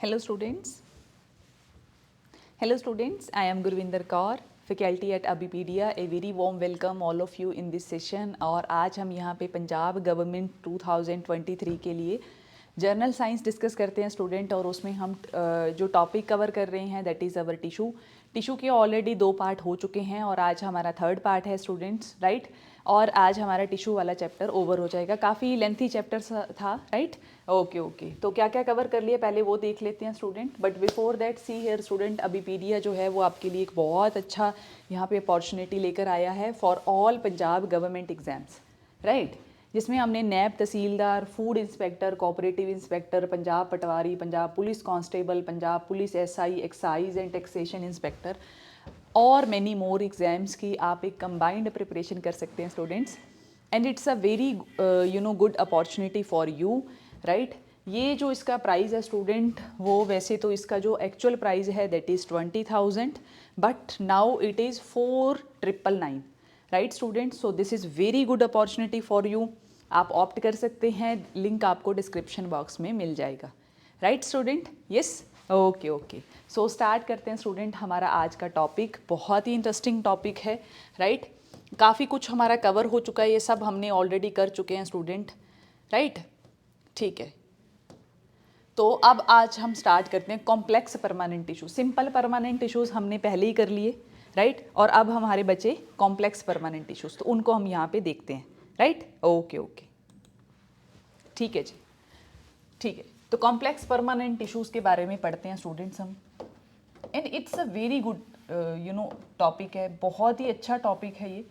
Hello students. Hello students, I am Gurvinder Kaur, faculty at Abipedia. A very warm welcome all of you in this session. और आज हम यहाँ पे Punjab government 2023 के लिए journal science discuss करते हैं स्टूडेंट, और उसमें हम जो टॉपिक कवर कर रहे हैं दैट इज़ अवर टिशू के ऑलरेडी 2 पार्ट हो चुके हैं और आज हमारा 3rd पार्ट है स्टूडेंट्स, राइट। और आज हमारा टिशू वाला चैप्टर ओवर हो जाएगा, काफ़ी लेंथी चैप्टर था, राइट। ओके, तो क्या क्या कवर कर लिया पहले वो देख लेते हैं student. But before that see here student, Abhipedia जो है वो आपके लिए एक बहुत अच्छा यहाँ पे अपॉर्चुनिटी लेकर आया है for all Punjab government exams, right. जिसमें हमने naib tehsildar, food inspector, cooperative inspector, Punjab patwari, Punjab police constable, Punjab police SI, excise and taxation inspector और मैनी मोर एग्जाम्स की आप एक कंबाइंड प्रिपरेशन कर सकते हैं students. And it's a very good opportunity for you, right. ये जो इसका प्राइस है स्टूडेंट, वो वैसे तो इसका जो एक्चुअल प्राइस है that is 20,000, but now it is 4,999, right student. So this is very good opportunity for you. आप ऑप्ट कर सकते हैं, लिंक आपको डिस्क्रिप्शन बॉक्स में मिल जाएगा, right student. Yes, okay. So start करते हैं स्टूडेंट। हमारा आज का टॉपिक बहुत ही इंटरेस्टिंग टॉपिक है, राइट। काफ़ी कुछ हमारा कवर हो चुका है, ये सब हमने ऑलरेडी कर चुके हैं स्टूडेंट, राइट। ठीक है, तो अब आज हम स्टार्ट करते हैं complex permanent tissue. Simple permanent tissues हमने पहले ही कर लिए, राइट। और अब हमारे बचे कॉम्प्लेक्स परमानेंट टिश्यूज़, तो उनको हम यहाँ पे देखते हैं, राइट। ओके, ठीक है जी, ठीक है। तो कॉम्प्लेक्स परमानेंट टिश्यूज़ के बारे में पढ़ते हैं स्टूडेंट्स हम। And it's a very good topic है, बहुत ही अच्छा टॉपिक है ये,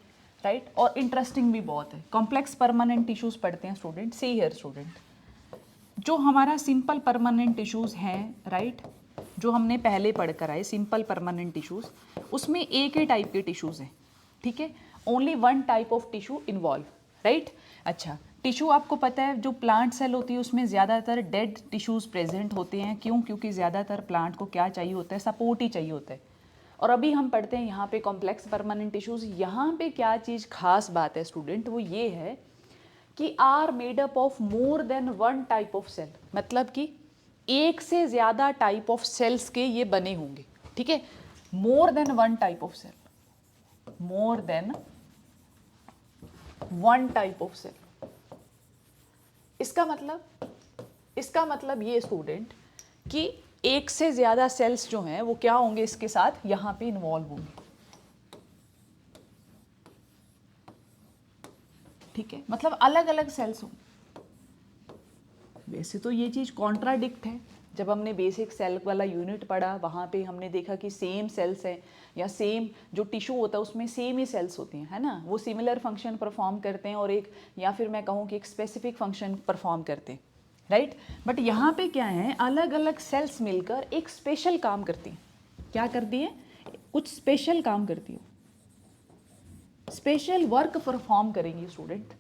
राइट। और इंटरेस्टिंग भी बहुत है। कॉम्प्लेक्स परमानेंट टिश्यूज़ पढ़ते हैं स्टूडेंट। सी हियर स्टूडेंट, जो हमारा सिंपल परमानेंट टिश्यूज़ हैं, राइट, जो हमने पहले पढ़ कर आए सिंपल परमानेंट टिश्यूज़, उसमें एक ही टाइप के टिश्यूज़ हैं, ठीक है। Only one type of tissue involve, right. अच्छा, टिश्यू आपको पता है जो प्लांट सेल होती है उसमें ज़्यादातर डेड टिश्यूज़ प्रेजेंट होते हैं। क्यों? क्योंकि ज़्यादातर प्लांट को क्या चाहिए होता है? सपोर्ट ही चाहिए होता है। और अभी हम पढ़ते हैं यहाँ पे कॉम्प्लेक्स परमानेंट टिश्यूज़। यहाँ पे क्या चीज़ खास बात है स्टूडेंट, वो ये है कि are made up of more than one type of cell, मतलब कि एक से ज़्यादा टाइप ऑफ सेल्स के ये बने होंगे, ठीक है। More than one type of cell, more than one type of cell. इसका मतलब ये स्टूडेंट कि एक से ज़्यादा सेल्स जो हैं वो क्या होंगे इसके साथ यहाँ पे इन्वॉल्व होंगे, ठीक है। मतलब अलग अलग सेल्स होंगे। वैसे तो ये चीज़ कॉन्ट्राडिक्ट है। जब हमने बेसिक सेल वाला यूनिट पढ़ा वहाँ पे हमने देखा कि सेम सेल्स हैं, या सेम जो टिश्यू होता है उसमें सेम ही सेल्स होती हैं, है ना। वो सिमिलर फंक्शन परफॉर्म करते हैं और एक, या फिर मैं कहूँ कि एक स्पेसिफिक फंक्शन परफॉर्म करते हैं, राइट। बट यहाँ पे क्या है, अलग अलग सेल्स मिलकर एक स्पेशल काम करती हैं। क्या करती हैं? कुछ स्पेशल काम करती है, स्पेशल वर्क परफॉर्म करेंगी स्टूडेंट,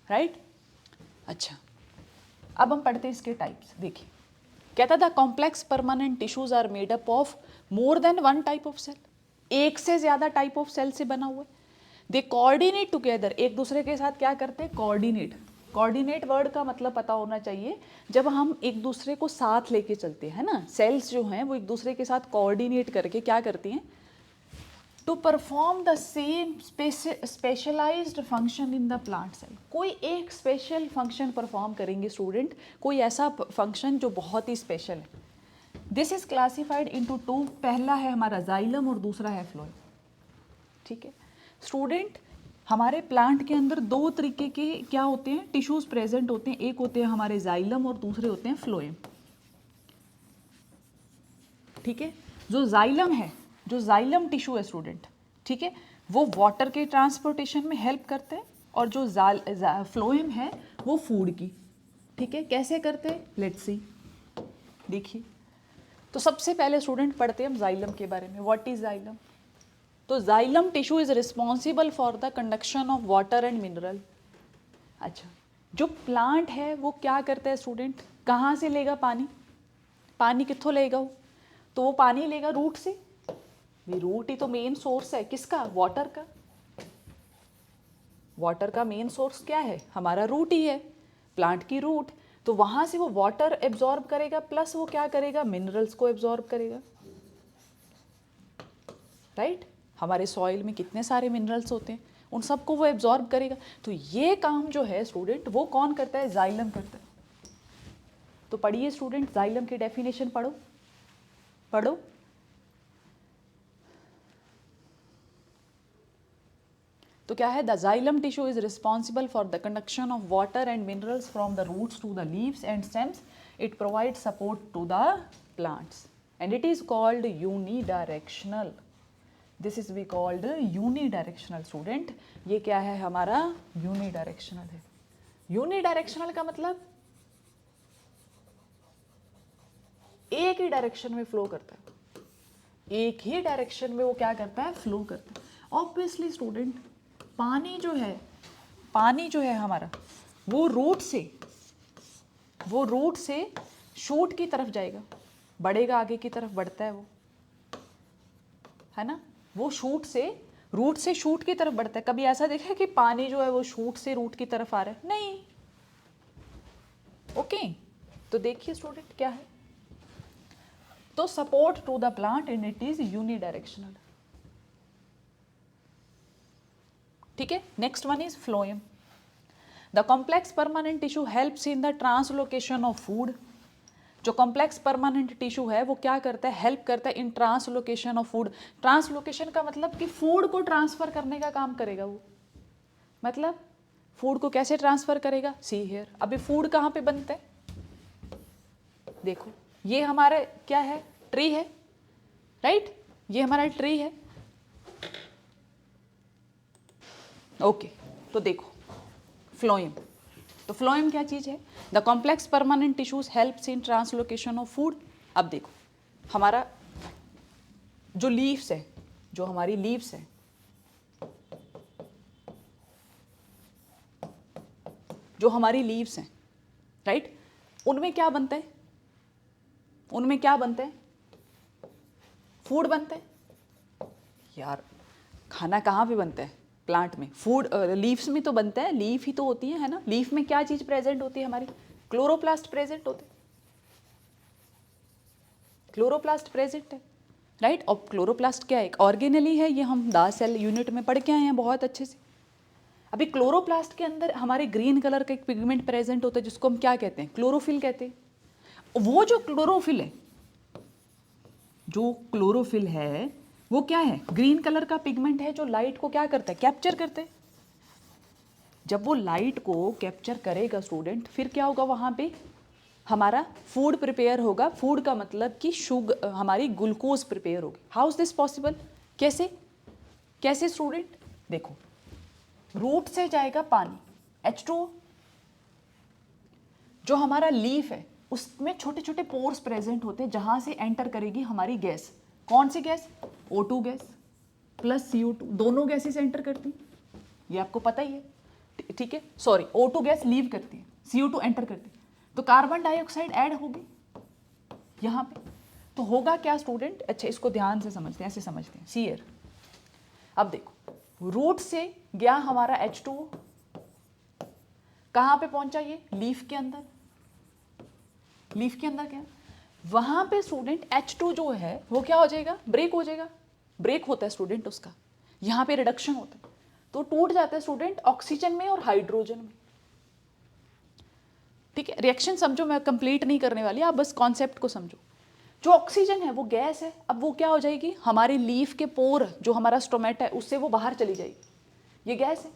राइट। अच्छा, अब हम पढ़ते हैं इसके टाइप्स। देखिए, कहता था complex permanent tissues are made up of more than one type of cell, एक से ज्यादा टाइप ऑफ सेल से बना हुआ है। दे कोऑर्डिनेट टुगेदर, एक दूसरे के साथ क्या करते हैं? कोऑर्डिनेट। कोऑर्डिनेट वर्ड का मतलब पता होना चाहिए, जब हम एक दूसरे को साथ लेके चलते हैं, है ना। सेल्स जो हैं वो एक दूसरे के साथ कोऑर्डिनेट करके क्या करती हैं? To perform the same specialised function in the plant cell. कोई एक स्पेशल फंक्शन परफॉर्म करेंगे स्टूडेंट, कोई ऐसा फंक्शन जो बहुत ही स्पेशल है। दिस इज क्लासिफाइड इनटू 2, पहला है हमारा जाइलम और दूसरा है फ्लोएम, ठीक है स्टूडेंट। हमारे प्लांट के अंदर 2 तरीके के क्या होते हैं? टिश्यूज प्रेजेंट होते हैं। एक होते हैं हमारे जाइलम और दूसरे होते हैं फ्लोएम, ठीक है। जो जाइलम है, जो जाइलम टिश्यू है स्टूडेंट, ठीक है, वो वाटर के ट्रांसपोर्टेशन में हेल्प करते हैं, और जो फ्लोएम है वो फूड की, ठीक है। कैसे करते हैं? लेट्स सी, देखिए। तो सबसे पहले स्टूडेंट पढ़ते हैं हम जाइलम के बारे में। What is xylem? तो xylem tissue is responsible for the conduction of water and mineral. अच्छा, जो प्लांट है वो क्या करता है स्टूडेंट? कहाँ से लेगा पानी? पानी कित्थों लेगा वो? तो वो पानी लेगा रूट से। रूट ही तो मेन सोर्स है किसका? वाटर का। वाटर का मेन सोर्स क्या है? हमारा रूट ही है, प्लांट की रूट। तो वहाँ से वो वाटर एब्जॉर्ब करेगा प्लस वो क्या करेगा, मिनरल्स को एब्जॉर्ब करेगा, राइट। हमारे सॉइल में कितने सारे मिनरल्स होते हैं, उन सबको वो एब्जॉर्ब करेगा। तो ये काम जो है स्टूडेंट वो कौन करता है, जाइलम करता है। तो पढ़िए स्टूडेंट, जाइलम की डेफिनेशन पढ़ो पढ़ो। तो क्या है, the xylem tissue is responsible for the conduction of water and minerals from the roots to the leaves and stems. It provide support to the plants and it is called unidirectional. This is we called unidirectional student. ये क्या है हमारा, unidirectional है। Unidirectional का मतलब एक ही direction में flow करता है, एक ही डायरेक्शन में वो क्या करता है, फ्लो करता है। ऑब्वियसली स्टूडेंट, पानी जो है हमारा, वो रूट से शूट की तरफ जाएगा, बढ़ेगा, आगे की तरफ बढ़ता है वो, है ना। वो रूट से शूट की तरफ बढ़ता है। कभी ऐसा देखा है कि पानी जो है वो शूट से रूट की तरफ आ रहा है, नहीं। ओके, तो देखिए स्टूडेंट क्या है, तो support to the plant and it is unidirectional. ठीक है, next one is phloem. The complex permanent tissue helps in the translocation of food. जो कॉम्प्लेक्स परमानेंट टिश्यू है वो क्या करता है, हेल्प करता है in translocation of food. Translocation का मतलब कि फूड को ट्रांसफर करने का काम करेगा वो। मतलब फूड को कैसे ट्रांसफर करेगा, सी हियर। अभी फूड कहाँ पे बनता है, देखो ये हमारे क्या है, ट्री है, राइट। ये हमारा ट्री है। ओके, तो देखो फ्लोएम। तो फ्लोएम क्या चीज़ है, the complex permanent tissues helps in translocation of food. अब देखो हमारा जो लीव्स है, जो हमारी लीव्स है, जो हमारी लीव्स हैं, राइट, उनमें क्या बनता है, उनमें क्या बनता है, फूड बनता है। यार खाना कहाँ पे बनता है, प्लांट में। फूड लीव्स में तो बनता है, लीफ ही तो होती है ना। लीफ में क्या चीज प्रेजेंट होती है हमारी, क्लोरोप्लास्ट प्रेजेंट होते, क्लोरोप्लास्ट प्रेजेंट है, राइट। और क्लोरोप्लास्ट क्या है, एक ऑर्गेनेली है, ये हम दास सेल यूनिट में पढ़ के आए हैं बहुत अच्छे से। अभी क्लोरोप्लास्ट के अंदर हमारे ग्रीन कलर का एक पिगमेंट प्रेजेंट होता है जिसको हम क्या कहते हैं, क्लोरोफिल कहते हैं। वो जो क्लोरोफिल है, जो क्लोरोफिल है वो क्या है, ग्रीन कलर का पिगमेंट है जो लाइट को क्या करता है, कैप्चर करते हैं। जब वो लाइट को कैप्चर करेगा स्टूडेंट, फिर क्या होगा, वहाँ पे हमारा फूड प्रिपेयर होगा। फूड का मतलब कि हमारी ग्लूकोज प्रिपेयर होगी। हाउ इज दिस पॉसिबल, कैसे, कैसे स्टूडेंट, देखो रूट से जाएगा पानी H2O, जो हमारा लीफ है उसमें छोटे छोटे पोर्स प्रेजेंट होते हैं जहाँ से एंटर करेगी हमारी गैस। कौन सी gas, O2 gas plus CO2, दोनों गैसेस एंटर करती हैं, ये आपको पता ही है, ठीक है। सॉरी, O2 गैस लीव करती है, CO2 एंटर करती है, तो कार्बन डाइऑक्साइड ऐड होगी यहाँ पे। तो होगा क्या स्टूडेंट, अच्छा इसको ध्यान से समझते हैं, ऐसे समझते हैं, सी हियर। अब देखो रूट से गया हमारा H2O, कहाँ पे पहुंचा, ये लीफ के अंदर, लीफ के अंदर क्या, वहां पे स्टूडेंट H2 जो है वो क्या हो जाएगा, ब्रेक हो जाएगा। ब्रेक होता है स्टूडेंट उसका, यहाँ पे रिडक्शन होता है, तो टूट जाता है स्टूडेंट ऑक्सीजन में और हाइड्रोजन में। ठीक है, रिएक्शन समझो, मैं कंप्लीट नहीं करने वाली, आप बस कॉन्सेप्ट को समझो। जो ऑक्सीजन है वो गैस है, अब वो क्या हो जाएगी, हमारे लीफ के पोर, जो हमारा स्टोमेटा है उससे वो बाहर चली जाएगी, ये गैस है।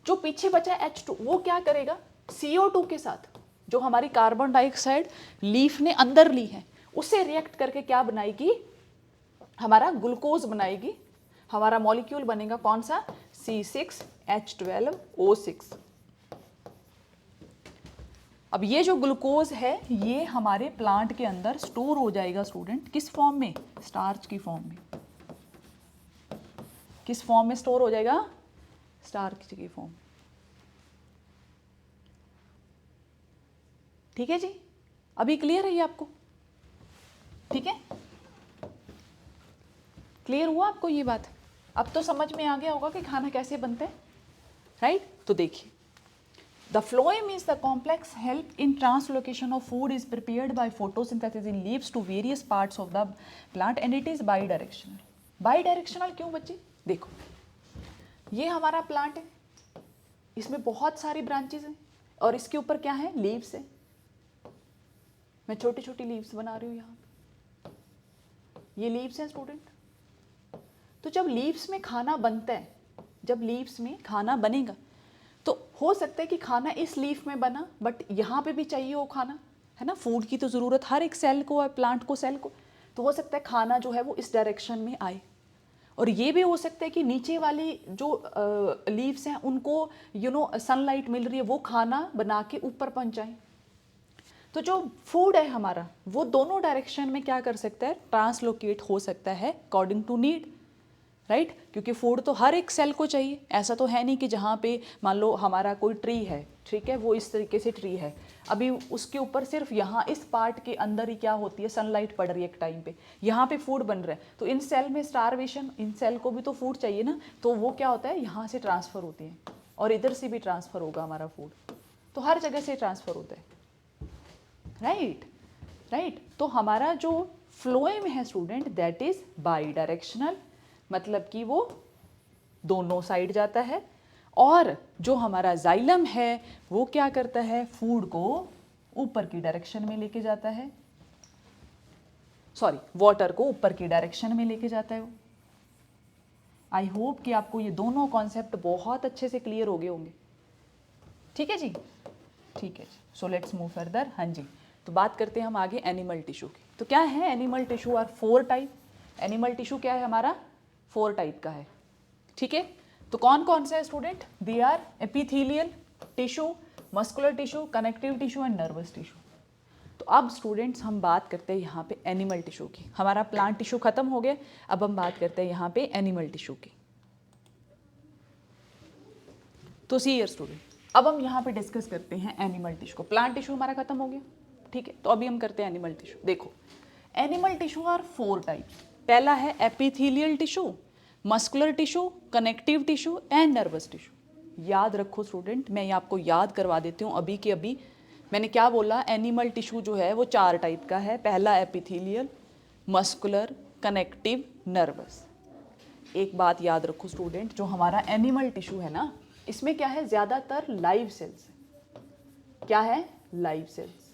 जो पीछे बचा H2 वो क्या करेगा, CO2 के साथ, जो हमारी कार्बन डाइऑक्साइड लीफ ने अंदर ली है, उससे रिएक्ट करके क्या बनाएगी, हमारा ग्लूकोज बनाएगी। हमारा मॉलिक्यूल बनेगा कौन सा, C6H12O6। अब ये जो ग्लूकोज है ये हमारे प्लांट के अंदर स्टोर हो जाएगा स्टूडेंट, किस फॉर्म में, स्टार्च की फॉर्म में। किस फॉर्म में स्टोर हो जाएगा, स्टार्च की फॉर्म। ठीक है जी, अभी क्लियर है ये आपको, ठीक है, क्लियर हुआ आपको ये बात। अब तो समझ में आ गया होगा कि खाना कैसे बनता है, राइट। तो देखिए The phloem is the complex help in translocation of food is prepared by photosynthesis in leaves to various parts of the plant and it is bidirectional. Bidirectional क्यों बच्चे? देखो, ये हमारा प्लांट है, इसमें बहुत सारी ब्रांचेस हैं और इसके ऊपर क्या है? लीव्स है। मैं छोटी छोटी लीव्स बना रही हूँ यहाँ पे, ये लीव्स हैं स्टूडेंट। तो जब लीव्स में खाना बनता है, जब लीव्स में खाना बनेगा तो हो सकता है कि खाना इस लीफ में बना बट यहाँ पे भी चाहिए वो खाना, है ना। फूड की तो ज़रूरत हर एक सेल को है, प्लांट को, सेल को। तो हो सकता है खाना जो है वो इस डायरेक्शन में आए, और ये भी हो सकता है कि नीचे वाली जो लीव्स हैं उनको सनलाइट मिल रही है, वो खाना बना के ऊपर पहुँचाएँ। तो जो फूड है हमारा वो दोनों डायरेक्शन में क्या कर सकता है? ट्रांसलोकेट हो सकता है अकॉर्डिंग टू नीड, राइट। क्योंकि फूड तो हर एक सेल को चाहिए। ऐसा तो है नहीं कि जहाँ पे मान लो हमारा कोई ट्री है, ठीक है, वो इस तरीके से ट्री है, अभी उसके ऊपर सिर्फ यहाँ इस पार्ट के अंदर ही क्या होती है? सनलाइट पड़ रही है एक टाइम पे, यहाँ पे फूड बन रहा है, तो इन सेल में स्टारवेशन, इन सेल को भी तो फूड चाहिए ना, तो वो क्या होता है? यहाँ से ट्रांसफ़र होती है और इधर से भी ट्रांसफ़र होगा हमारा फूड, तो हर जगह से ट्रांसफ़र होता है, राइट, राइट। तो हमारा जो फ्लोएम है student, that is by directional, मतलब कि वो दोनों साइड जाता है। और जो हमारा जाइलम है वो क्या करता है? फूड को ऊपर की डायरेक्शन में लेके जाता है, सॉरी, वाटर को ऊपर की डायरेक्शन में लेके जाता है वो। आई होप कि आपको ये दोनों कॉन्सेप्ट बहुत अच्छे से क्लियर हो गए होंगे। ठीक है जी, ठीक है जी। So let's move further. हाँ जी, तो बात करते हैं हम आगे एनिमल टिश्यू की। तो क्या है animal tissue? Are 4 type. Animal tissue क्या है हमारा? 4 टाइप का है, ठीक है। तो कौन कौन सा है student? They are epithelial tissue, muscular tissue, connective tissue and nervous tissue. तो अब स्टूडेंट्स हम बात करते हैं यहाँ पे एनिमल टिश्यू की। हमारा प्लांट टिश्यू खत्म हो गया, अब हम बात करते हैं यहाँ पे एनिमल टिश्यू की। तो सी हियर स्टूडेंट, अब हम यहाँ पे डिस्कस करते हैं एनिमल टिश्यू को। प्लांट टिश्यू हमारा खत्म हो गया, ठीक है, तो अभी हम करते हैं एनिमल टिश्यू। देखो, एनिमल टिश्यू आर 4 टाइप्स। पहला है epithelial tissue, muscular tissue, connective tissue and nervous tissue. याद रखो स्टूडेंट, मैं ये आपको याद करवा देती हूँ अभी के अभी। मैंने क्या बोला? एनिमल टिश्यू जो है वो 4 टाइप का है। पहला एपिथेलियल, मस्कुलर, कनेक्टिव, नर्वस। एक बात याद रखो स्टूडेंट, जो हमारा एनिमल टिश्यू है ना, इसमें क्या है? ज़्यादातर लाइव सेल्स है। क्या है? लाइव सेल्स,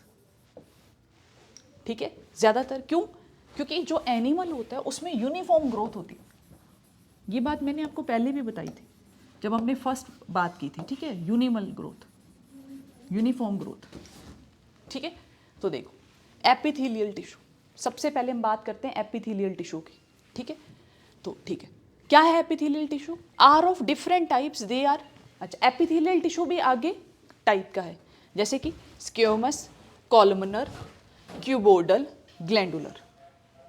ठीक है। ज़्यादातर क्यों? क्योंकि जो एनिमल होता है उसमें यूनिफॉर्म ग्रोथ होती है। ये बात मैंने आपको पहले भी बताई थी जब हमने फर्स्ट बात की थी, ठीक है। यूनिमल ग्रोथ, यूनिफॉर्म ग्रोथ, ठीक है। तो देखो, एपिथेलियल टिश्यू, सबसे पहले हम बात करते हैं एपिथेलियल टिश्यू की, ठीक है। तो ठीक है, क्या है epithelial tissue? Are of different types, they are. अच्छा, एपिथेलियल टिश्यू भी आगे टाइप का है, जैसे कि स्क्योमस, कॉलमनर, क्यूबोडल, ग्लैंडुलर।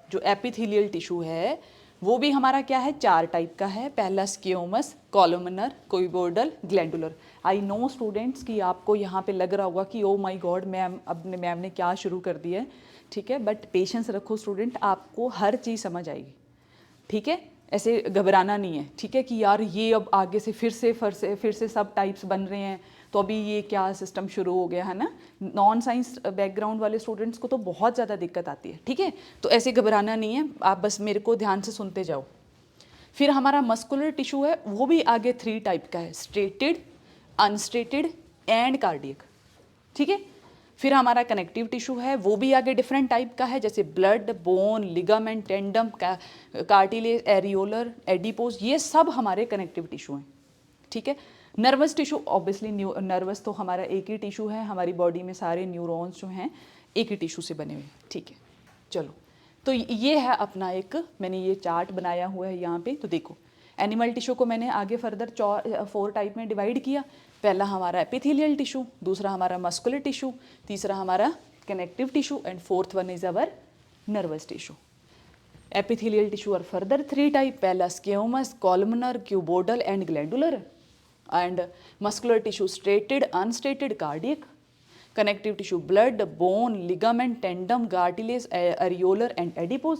जो एपिथेलियल टिश्यू है वो भी हमारा क्या है? 4 टाइप का है। पहला squamous, columnar, cuboidal, glandular. I know students कि आपको यहाँ पे लग रहा होगा कि ओ माय गॉड मैम, अपने मैम ने क्या शुरू कर दिया है, ठीक है। बट पेशेंस रखो स्टूडेंट, आपको हर चीज़ समझ आएगी, ठीक है। ऐसे घबराना नहीं है, ठीक है, कि यार ये अब आगे से फिर से सब टाइप्स बन रहे हैं, तो अभी ये क्या सिस्टम शुरू हो गया है ना। नॉन साइंस बैकग्राउंड वाले स्टूडेंट्स को तो बहुत ज़्यादा दिक्कत आती है, ठीक है। तो ऐसे घबराना नहीं है, आप बस मेरे को ध्यान से सुनते जाओ। फिर हमारा मस्कुलर टिश्यू है, वो भी आगे 3 टाइप का है, स्ट्रेटेड, अनस्ट्रेटेड एंड कार्डियक, ठीक है। फिर हमारा कनेक्टिव टिश्यू है, वो भी आगे डिफरेंट टाइप का है, जैसे blood, bone, ligament, tendon, cartilage, areolar, adipose, ये सब हमारे कनेक्टिव टिश्यू हैं, ठीक है। नर्वस टिश्यू ऑब्वियसली नर्वस तो हमारा एक ही टिश्यू है, हमारी बॉडी में सारे न्यूरॉन्स जो हैं एक ही टिश्यू से बने हुए हैं, ठीक है। चलो, तो ये है अपना एक, मैंने ये चार्ट बनाया हुआ है यहाँ पे। तो देखो, एनिमल टिश्यू को मैंने आगे फर्दर 4 टाइप में डिवाइड किया। पहला हमारा एपिथेलियल टिश्यू, दूसरा हमारा मस्कुलर टिश्यू, तीसरा हमारा connective tissue and fourth one is our nervous tissue. Epithelial tissue are further 3 type, पहला squamous, columnar, cuboidal and glandular. And muscular tissue striated, unstriated, cardiac. Connective tissue blood, bone, ligament, tendon, cartilage, areolar and adipose.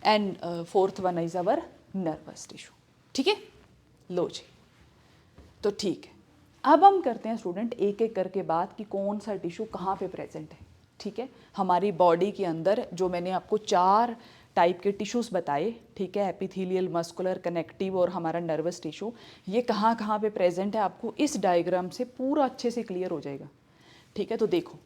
And fourth one is our nervous tissue, ठीक है। लो जी, तो ठीक है। अब हम करते हैं स्टूडेंट एक एक करके बात कि कौन सा टिश्यू कहाँ पे प्रेजेंट है। ठीक है, हमारी बॉडी के अंदर जो मैंने आपको 4 टाइप के टिश्यूज़ बताए, ठीक है, एपिथेलियल, मस्कुलर, कनेक्टिव और हमारा नर्वस टिश्यू, ये कहाँ कहाँ पे प्रेजेंट है आपको इस डायग्राम से पूरा अच्छे से क्लियर हो जाएगा। ठीक है, तो देखो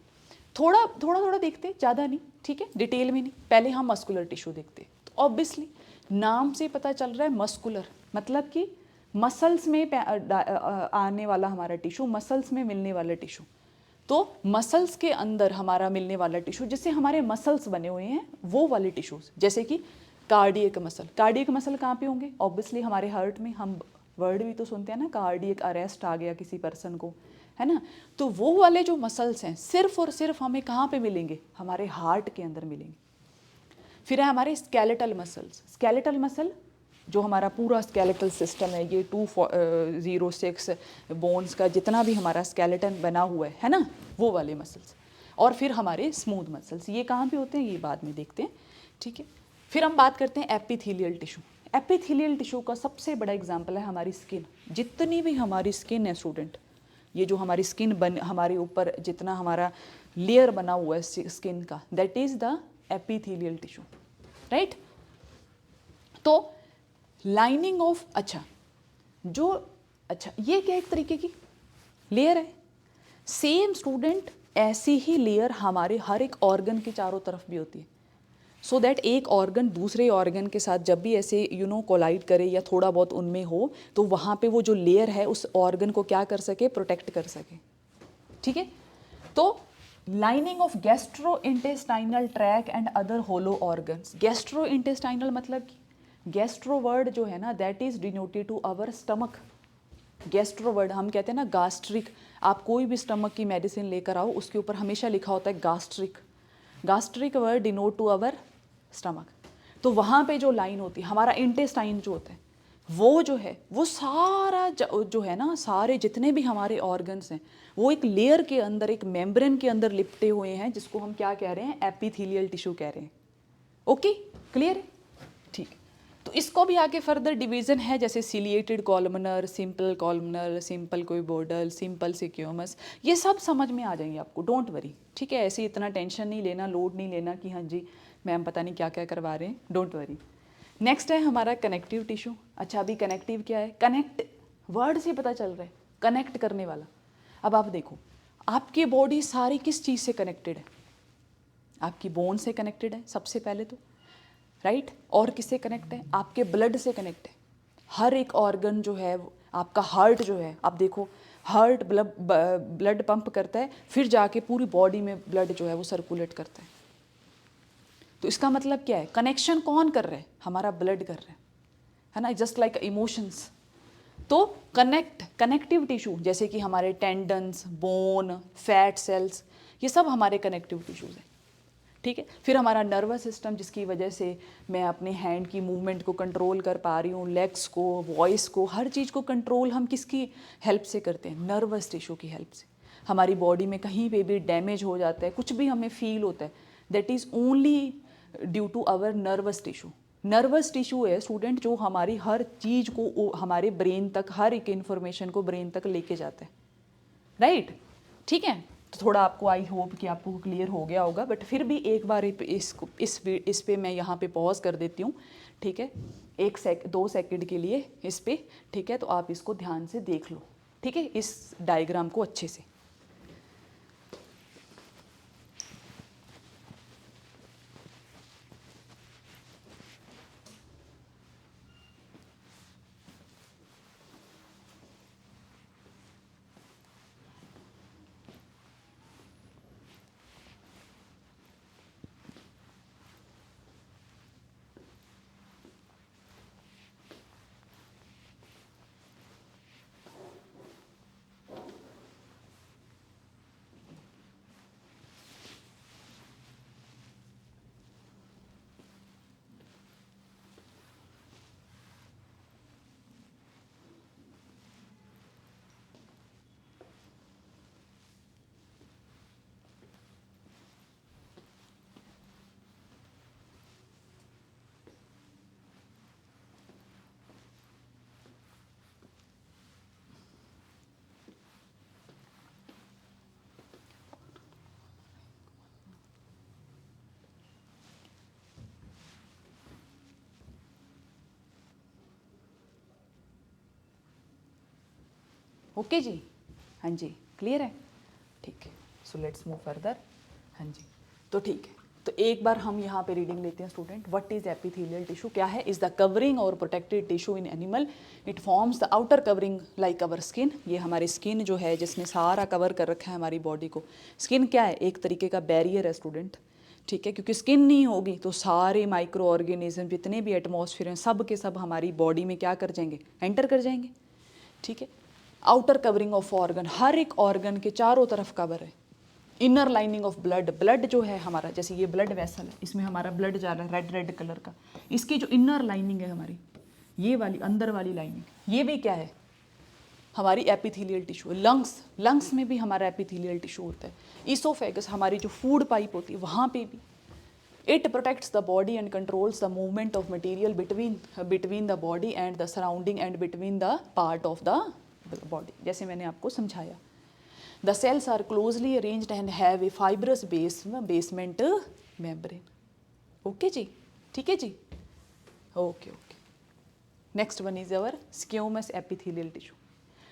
थोड़ा थोड़ा देखते, ज़्यादा नहीं, ठीक है, डिटेल में नहीं। पहले हम मस्कुलर टिश्यू देखते। तो ऑब्वियसली नाम से पता चल रहा है मस्कुलर, मतलब कि मसल्स में आने वाला हमारा टिश्यू, मसल्स में मिलने वाला टिश्यू। तो मसल्स के अंदर हमारा मिलने वाला टिश्यू, जिससे हमारे मसल्स बने हुए हैं, वो वाले टिश्यूज, जैसे कि कार्डियक मसल। कार्डियक मसल कहाँ पे होंगे? ऑब्वियसली हमारे हार्ट में। हम वर्ड भी तो सुनते हैं ना, कार्डियक अरेस्ट आ गया किसी पर्सन को, है ना। तो वो वाले जो मसल्स हैं सिर्फ और सिर्फ हमें कहाँ पे मिलेंगे? हमारे हार्ट के अंदर मिलेंगे। फिर है हमारे स्केलेटल मसल्स। स्केलेटल मसल जो हमारा पूरा स्केलेटल सिस्टम है, ये 206 बोन्स का जितना भी हमारा स्केलेटन बना हुआ है ना, वो वाले मसल्स। और फिर हमारे स्मूथ मसल्स, ये कहाँ पे होते हैं ये बाद में देखते हैं। ठीक है, फिर हम बात करते हैं एपिथेलियल टिश्यू। एपिथेलियल टिश्यू का सबसे बड़ा एग्जाम्पल है हमारी स्किन। जितनी भी हमारी स्किन है स्टूडेंट, ये जो हमारी स्किन हमारे ऊपर जितना हमारा लेयर बना हुआ है स्किन का, that is the epithelial tissue, right. तो लाइनिंग ऑफ, अच्छा ये क्या एक तरीके की लेयर है। सेम स्टूडेंट ऐसी ही लेयर हमारे हर एक ऑर्गन के चारों तरफ भी होती है, सो दैट एक ऑर्गन दूसरे ऑर्गन के साथ जब भी ऐसे कोलाइड करे या थोड़ा बहुत उनमें हो, तो वहाँ पे वो जो लेयर है उस ऑर्गन को क्या कर सके? प्रोटेक्ट कर सके। ठीक है, तो lining of gastro intestinal tract and other hollow organs. Gastro intestinal मतलब गैस्ट्रो वर्ड जो है ना, that is denoted to our stomach. Gastro word हम कहते हैं ना गास्ट्रिक, आप कोई भी स्टमक की मेडिसिन लेकर आओ उसके ऊपर हमेशा लिखा होता है gastric. Gastric word denote to our stomach. तो वहाँ पे जो लाइन होती है, हमारा इंटेस्टाइन जो होता है, वो जो है वो सारा जो है ना, सारे जितने भी हमारे ऑर्गन्स हैं वो एक लेयर के अंदर, एक मेम्ब्रेन के अंदर लिपटे हुए हैं, जिसको हम क्या कह रहे हैं? एपिथेलियल टिश्यू कह रहे हैं। ओके, क्लियर है? ठीक। तो इसको भी आगे फर्दर डिवीजन है, जैसे ciliated columnar, simple columnar, simple cuboidal, simple squamous, ये सब समझ में आ जाएंगे आपको, डोंट वरी। ठीक है, ऐसे इतना टेंशन नहीं लेना, लोड नहीं लेना कि हाँ जी मैम पता नहीं क्या क्या करवा रहे हैं, डोंट वरी। नेक्स्ट है हमारा कनेक्टिव टिश्यू। अच्छा, अभी कनेक्टिव क्या है? कनेक्ट वर्ड से पता चल रहा है, कनेक्ट करने वाला। अब आप देखो, आपकी बॉडी सारी किस चीज़ से कनेक्टेड है? आपकी बोन से कनेक्टेड है सबसे पहले तो, राइट। और किससे कनेक्ट है? आपके ब्लड से कनेक्ट है। हर एक ऑर्गन जो है, आपका हार्ट जो है, आप देखो हार्ट ब्लड पंप करता है, फिर जाके पूरी बॉडी में ब्लड जो है वो सर्कुलेट करता है। तो इसका मतलब क्या है? कनेक्शन कौन कर रहा है? हमारा ब्लड कर रहा है ना, जस्ट लाइक इमोशंस। तो कनेक्टिव टिश्यू जैसे कि हमारे टेंडन्स, बोन, फैट सेल्स, ये सब हमारे कनेक्टिव टिश्यूज हैं। ठीक है, फिर हमारा नर्वस सिस्टम, जिसकी वजह से मैं अपने हैंड की मूवमेंट को कंट्रोल कर पा रही हूँ, लेग्स को, वॉइस को, हर चीज़ को कंट्रोल हम किसकी हेल्प से करते हैं? नर्वस टिश्यू की हेल्प से। हमारी बॉडी में कहीं पे भी डैमेज हो जाता है, कुछ भी हमें फील होता है, that is only due to our nervous tissue. Nervous tissue है स्टूडेंट जो हमारी हर चीज़ को, हमारे ब्रेन तक, हर एक इन्फॉर्मेशन को ब्रेन तक लेके जाता है, राइट। ठीक है, तो थोड़ा आपको, आई होप कि आपको क्लियर हो गया होगा, बट फिर भी एक बार इस पे मैं यहाँ पे पॉज कर देती हूँ। ठीक है, 2 सेकंड के लिए इस पे। ठीक है, तो आप इसको ध्यान से देख लो। ठीक है, इस डायग्राम को अच्छे से। ओके जी, हाँ जी, क्लियर है, ठीक है। सो लेट्स मूव फर्दर। हाँ जी, तो ठीक है, तो एक बार हम यहाँ पे रीडिंग लेते हैं student. What is epithelial tissue? क्या है? इज द कवरिंग और protected tissue in animal. It forms the outer covering like our skin. ये हमारी स्किन जो है जिसने सारा कवर कर रखा है हमारी बॉडी को। स्किन क्या है? एक तरीके का बैरियर है स्टूडेंट, ठीक है, क्योंकि स्किन नहीं होगी तो सारे माइक्रो ऑर्गेनिज्म जितने भी एटमॉस्फेयर हैं सब के सब हमारी बॉडी में क्या कर जाएंगे? एंटर कर जाएंगे, ठीक है। आउटर कवरिंग ऑफ ऑर्गन, हर एक ऑर्गन के चारों तरफ कवर है। Inner lining of blood, blood जो है हमारा, जैसे ये ब्लड वेसल है, इसमें हमारा ब्लड जा रहा है रेड रेड कलर का, इसकी जो इनर लाइनिंग है हमारी, ये वाली अंदर वाली लाइनिंग, ये भी क्या है? हमारी एपिथेलियल टिश्यू। लंग्स, लंग्स में भी हमारा एपिथेलियल टिश्यू होता है। ईसोफेगस, हमारी जो फूड पाइप होती है वहाँ पे भी। It protects the body and controls the movement of material between the body and the surrounding and between the part of the body, जैसे मैंने आपको समझाया। The cells are closely arranged and have a fibrous basement membrane. Okay जी, ठीक है जी, okay okay. Next one is our squamous epithelial tissue.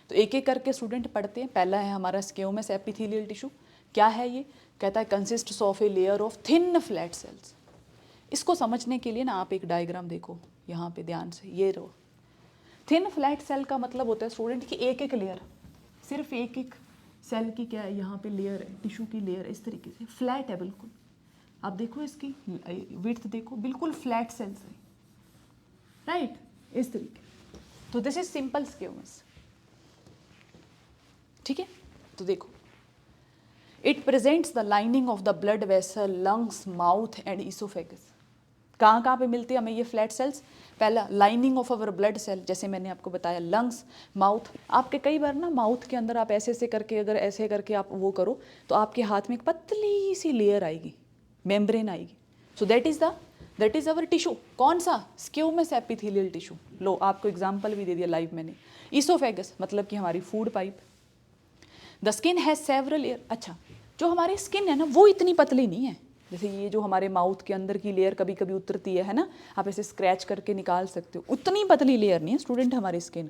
तो एक एक करके स्टूडेंट पढ़ते हैं। पहला है हमारा स्क्यूमस एपिथेलियल टिश्यू। क्या है ये? कहता है consists of a layer of thin flat sales. इसको समझने के लिए ना आप एक डायग्राम देखो यहाँ पे ध्यान से, ये रो। थिन फ्लैट सेल का मतलब होता है स्टूडेंट कि एक एक लेयर, सिर्फ एक एक सेल की क्या है यहाँ पे लेयर है, टिश्यू की लेयर है, इस तरीके से फ्लैट है बिल्कुल। आप देखो इसकी विड्थ देखो, बिल्कुल फ्लैट सेल्स है, राइट, इस तरीके। तो दिस इज सिंपल स्क्यूमस, ठीक है। तो देखो, it presents the lining of the blood vessel, lungs, mouth and oesophagus. कहाँ कहाँ पे मिलती है हमें ये फ्लैट सेल्स? पहला lining of our blood cell, जैसे मैंने आपको बताया, लंग्स, माउथ। आपके कई बार ना माउथ के अंदर आप ऐसे ऐसे करके, अगर ऐसे करके आप वो करो तो आपके हाथ में एक पतली सी लेयर आएगी, मेम्ब्रेन आएगी। So that is our tissue. कौन सा? स्क्यूमस एपिथेलियल टिश्यू। लो, आपको एग्जाम्पल भी दे दिया लाइव मैंने। ईसोफेगस मतलब कि हमारी food pipe. The skin has several layer. अच्छा, जो हमारी स्किन है ना वो इतनी पतली नहीं है, जैसे ये जो हमारे माउथ के अंदर की लेयर कभी कभी उतरती है ना, आप ऐसे स्क्रैच करके निकाल सकते हो, उतनी पतली लेयर नहीं है स्टूडेंट हमारी स्किन।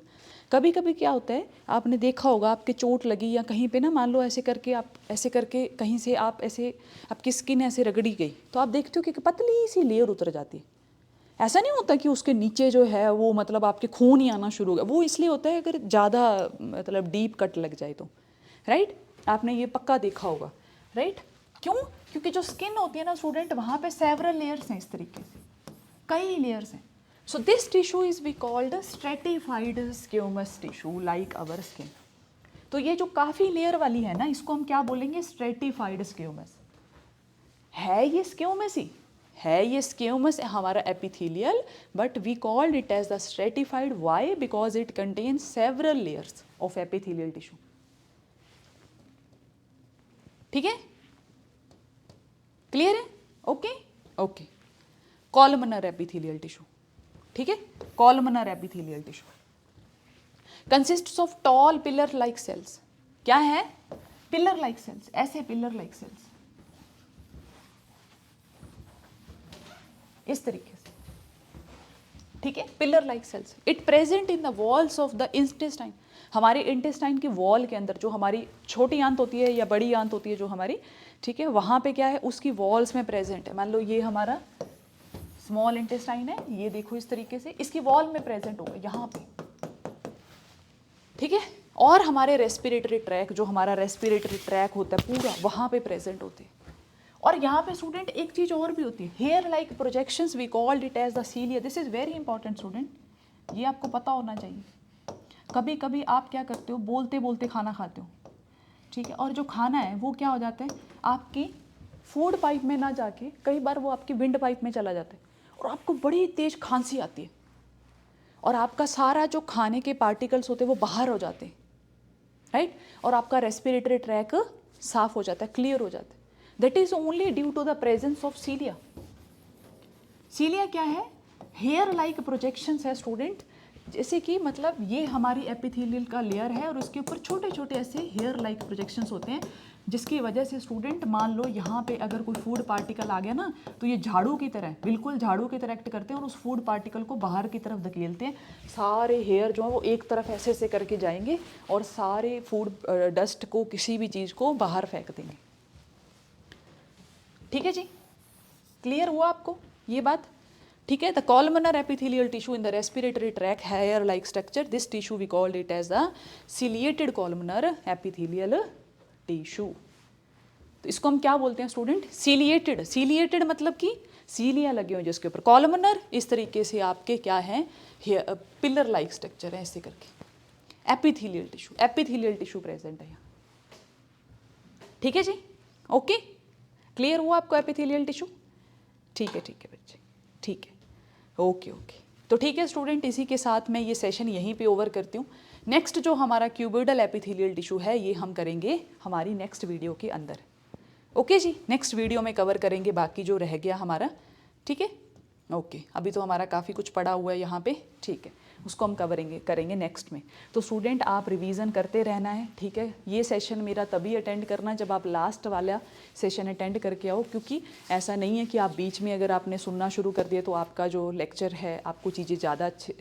कभी कभी क्या होता है, आपने देखा होगा, आपके चोट लगी या कहीं पे ना, मान लो ऐसे करके, आप ऐसे करके कहीं से आप ऐसे, आपकी स्किन ऐसे रगड़ी गई तो आप देखते हो कि पतली सी लेयर उतर जाती है। ऐसा नहीं होता कि उसके नीचे जो है वो मतलब आपके खून ही आना शुरू हो गया, वो इसलिए होता है अगर ज़्यादा मतलब डीप कट लग जाए तो, राइट। आपने ये पक्का देखा होगा, राइट। क्यों? क्योंकि जो स्किन होती है ना स्टूडेंट, वहाँ पे सेवरल लेयर्स हैं, इस तरीके से कई लेयर्स हैं। So this tissue is be called stratified स्क्यूमस tissue like our skin. तो ये जो काफ़ी लेयर वाली है ना, इसको हम क्या बोलेंगे? Stratified squamous. है ये स्क्यूमस ही है, ये स्क्यूमस हमारा epithelial, but we called it as the stratified. Why? Because it contains several layers of epithelial tissue, ठीक है, क्लियर है? Okay okay. Columnar epithelial tissue, ठीक है, columnar epithelial tissue consists of tall pillar like cells. क्या है? Pillar like cells, ऐसे pillar like cells, इस तरीके से, ठीक है, pillar like cells. It present in the walls of the intestine. हमारे इंटेस्टाइन की वॉल के अंदर, जो हमारी छोटी आंत होती है या बड़ी आंत होती है जो हमारी, ठीक है, वहाँ पे क्या है, उसकी वॉल्स में प्रेजेंट है। मान लो ये हमारा स्मॉल इंटेस्टाइन है, ये देखो इस तरीके से, इसकी वॉल में प्रेजेंट होगा यहाँ पे, ठीक है। और हमारे रेस्पिरेटरी ट्रैक, जो हमारा रेस्पिरेटरी ट्रैक होता है पूरा, वहाँ पे प्रेजेंट होते हैं। और यहाँ पे स्टूडेंट एक चीज़ और भी होती है, hair like projections, we called it as the cilia. This is very important student, ये आपको पता होना चाहिए। कभी कभी आप क्या करते हो, बोलते बोलते खाना खाते हो, ठीक है, और जो खाना है वो क्या हो जाता है, आपकी फूड पाइप में ना जाके कई बार वो आपकी विंड पाइप में चला जाता है, और आपको बड़ी तेज खांसी आती है, और आपका सारा जो खाने के पार्टिकल्स होते हैं वो बाहर हो जाते हैं, राइट, और आपका रेस्पिरेटरी ट्रैक साफ हो जाता है, क्लियर हो जाता है। That is only due to the presence of cilia. Cilia क्या है? हेयर लाइक प्रोजेक्शंस है स्टूडेंट, जैसे कि मतलब ये हमारी एपिथेलियल का लेयर है और उसके ऊपर छोटे छोटे ऐसे हेयर लाइक प्रोजेक्शंस होते हैं, जिसकी वजह से स्टूडेंट मान लो यहाँ पे अगर कोई फूड पार्टिकल आ गया ना, तो ये झाड़ू की तरह, बिल्कुल झाड़ू की तरह एक्ट करते हैं और उस फूड पार्टिकल को बाहर की तरफ धकेलते हैं। सारे हेयर जो है वो एक तरफ ऐसे ऐसे करके जाएंगे और सारे फूड डस्ट को, किसी भी चीज़ को बाहर फेंक देंगे। ठीक है जी, क्लियर हुआ आपको ये बात? ठीक है। The columnar epithelial tissue in the respiratory tract hair like structure, this tissue we called it as the ciliated columnar epithelial tissue. तो इसको हम क्या बोलते हैं स्टूडेंट? सिलिएटेड। सिलिएटेड मतलब कि सीलियाँ लगे हुए जिसके ऊपर। कॉलमनर इस तरीके से आपके क्या है, पिलर लाइक स्ट्रक्चर है ऐसे करके। Epithelial tissue, epithelial tissue present है यहाँ। ठीक है जी, ओके, क्लियर हुआ आपको एपिथेलियल टिश्यू? ठीक है बच्चे, ठीक है, ओके ओके। तो ठीक है स्टूडेंट, इसी के साथ मैं ये सेशन यहीं पे ओवर करती हूँ। नेक्स्ट जो हमारा क्यूबोइडल एपिथेलियल टिश्यू है ये हम करेंगे हमारी नेक्स्ट वीडियो के अंदर। ओके जी, नेक्स्ट वीडियो में कवर करेंगे बाकी जो रह गया हमारा। ठीक है, ओके। अभी तो हमारा काफ़ी कुछ पड़ा हुआ है यहाँ पे, ठीक है, उसको हम करेंगे नेक्स्ट में। तो स्टूडेंट आप रिवीजन करते रहना है, ठीक है। ये सेशन मेरा तभी अटेंड करना जब आप लास्ट वाला सेशन अटेंड करके आओ, क्योंकि ऐसा नहीं है कि आप बीच में अगर आपने सुनना शुरू कर दिया तो आपका जो लेक्चर है आपको चीज़ें ज़्यादा अच्छे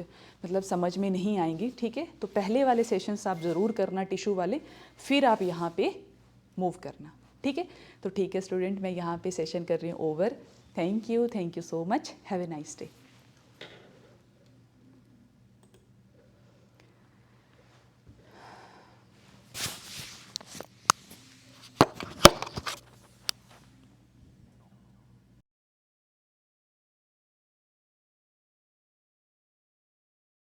मतलब समझ में नहीं आएंगी। ठीक है, तो पहले वाले सेशंस आप ज़रूर करना टिश्यू वाले, फिर आप यहाँ पे मूव करना। ठीक है, तो ठीक है स्टूडेंट, मैं यहाँ पे सेशन कर रही हूँ over. Thank you so much, have a nice day.